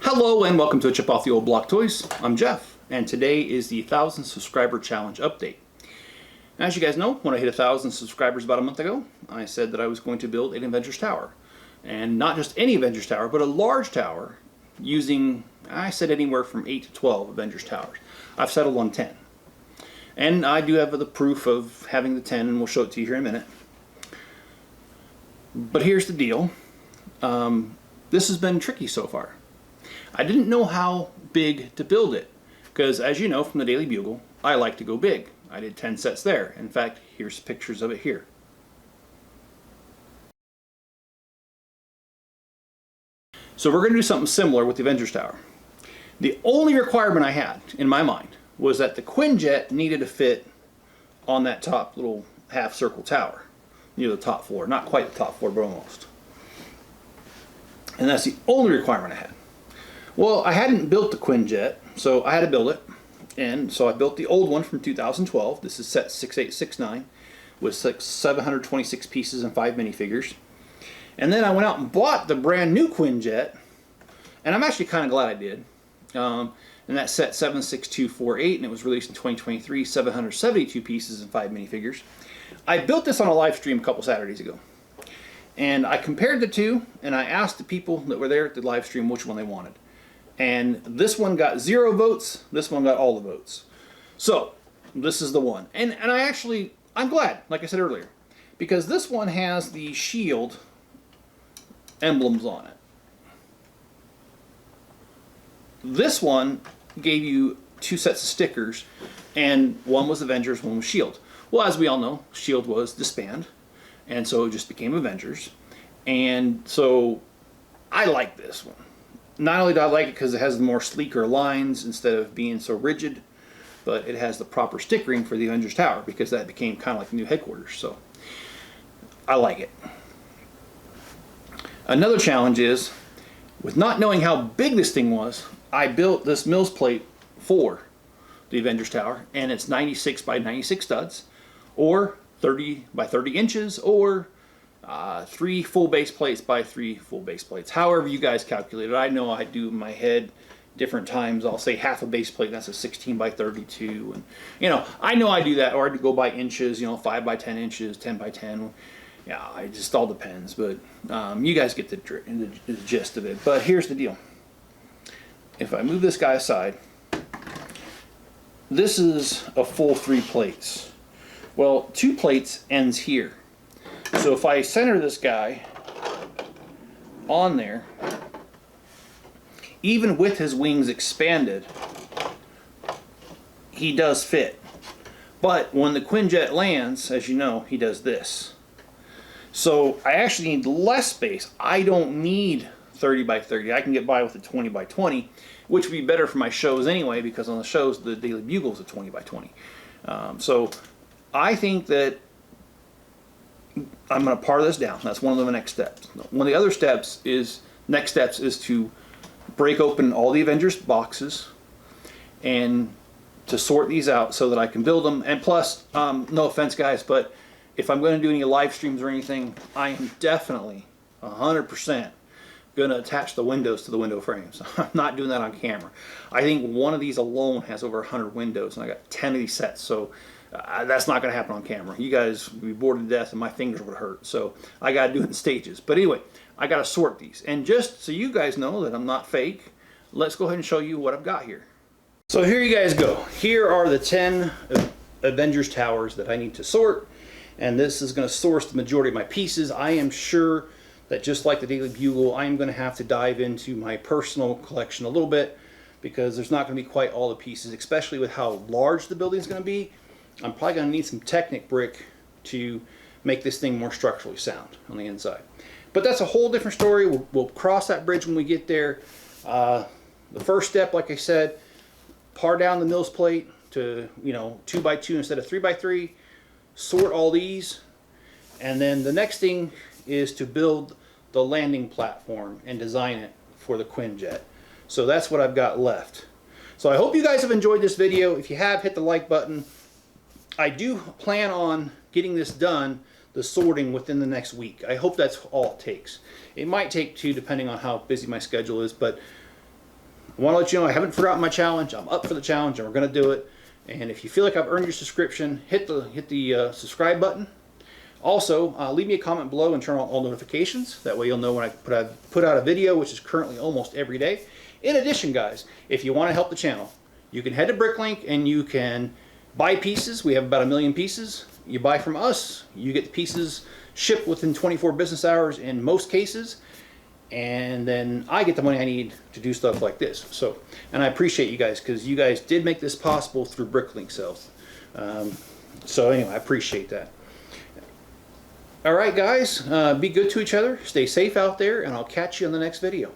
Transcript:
Hello and welcome to a Chip Off the Old Block Toys. I'm Jeff, and today is the 1,000 subscriber challenge update. As you guys know, when I hit 1,000 subscribers about a month ago, I said that I was going to build an Avengers Tower. And not just any Avengers Tower, but a large tower using, I said anywhere from 8 to 12 Avengers Towers. I've settled on 10. And I do have the proof of having the 10, and we'll show it to you here in a minute. But here's the deal. This has been tricky so far. I didn't know how big to build it, because as you know from the Daily Bugle, I like to go big. I did 10 sets there. In fact, here's pictures of it here. So we're going to do something similar with the Avengers Tower. The only requirement I had in my mind was that the Quinjet needed to fit on that top little half circle tower near the top floor. Not quite the top floor, but almost. And that's the only requirement I had. Well, I hadn't built the Quinjet, so I had to build it. And so I built the old one from 2012. This is set 6869 with 726 pieces and 5 minifigures. And then I went out and bought the brand new Quinjet, and I'm actually kind of glad I did. And that's set 76248, and it was released in 2023, 772 pieces and 5 minifigures. I built this on a live stream a couple Saturdays ago. And I compared the two, and I asked the people that were there at the live stream which one they wanted. And this one got 0 votes, this one got all the votes. So, this is the one. And I'm glad, like I said earlier, because this one has the shield emblems on it. This one gave you 2 sets of stickers, and one was Avengers, one was Shield. Well, as we all know, Shield was disbanded, and so it just became Avengers. And so I like this one. Not only do I like it because it has the more sleeker lines instead of being so rigid, but it has the proper stickering for the Avengers Tower, because that became kind of like the new headquarters. So I like it. Another challenge is, with not knowing how big this thing was, I built this Mills plate for the Avengers Tower, and it's 96 by 96 studs, or 30 by 30 inches, or 3 full base plates by 3 full base plates. However you guys calculate it. I know I do in my head different times. I'll say half a base plate, that's a 16 by 32. And you know, I know I do that, or I go by inches, you know, 5 by 10 inches, 10 by 10. Yeah, it just all depends. But you guys get the gist of it. But here's the deal. If I move this guy aside, this is a full 3 plates. Well, 2 plates ends here. So if I center this guy on there, even with his wings expanded, he does fit. But when the Quinjet lands, as you know, he does this. So I actually need less space. I don't need 30 by 30. I can get by with a 20 by 20, which would be better for my shows anyway, because on the shows the Daily Bugle is a 20 by 20. So I think that I'm going to par this down. That's one of the next steps. One of the other next steps is to break open all the Avengers boxes and to sort these out so that I can build them. And plus, no offense guys, but if I'm going to do any live streams or anything, I am definitely 100% going to attach the windows to the window frames. I'm not doing that on camera. I think one of these alone has over 100 windows, and I got 10 of these sets, so that's not going to happen on camera. You guys would be bored to death and my fingers would hurt. So I got to do it in stages. But anyway, I got to sort these. And just so you guys know that I'm not fake, let's go ahead and show you what I've got here. So here you guys go. Here are the 10 Avengers Towers that I need to sort. And this is going to source the majority of my pieces. I am sure that just like the Daily Bugle, I'm going to have to dive into my personal collection a little bit, because there's not going to be quite all the pieces, especially with how large the building is going to be. I'm probably going to need some Technic brick to make this thing more structurally sound on the inside. But that's a whole different story. We'll cross that bridge when we get there. The first step, like I said, par down the Mills plate to 2 by 2 instead of 3 by 3. Sort all these, and then the next thing is to build the landing platform and design it for the Quinjet. So that's what I've got left. So I hope you guys have enjoyed this video. If you have, hit the like button. I do plan on getting this done, the sorting, within the next week. I hope that's all it takes. It might take 2 depending on how busy my schedule is, but I want to let you know I haven't forgotten my challenge. I'm up for the challenge, and we're going to do it. And if you feel like I've earned your subscription, hit the subscribe button. Also, leave me a comment below and turn on all notifications. That way you'll know when I put out a video, which is currently almost every day. In addition, guys, if you want to help the channel, you can head to Bricklink and you can buy pieces. We have about 1 million pieces. You buy from us, you get the pieces shipped within 24 business hours in most cases. And then I get the money I need to do stuff like this. So, and I appreciate you guys, because you guys did make this possible through Bricklink sales. So anyway, I appreciate that. All right, guys, be good to each other, stay safe out there, and I'll catch you in the next video.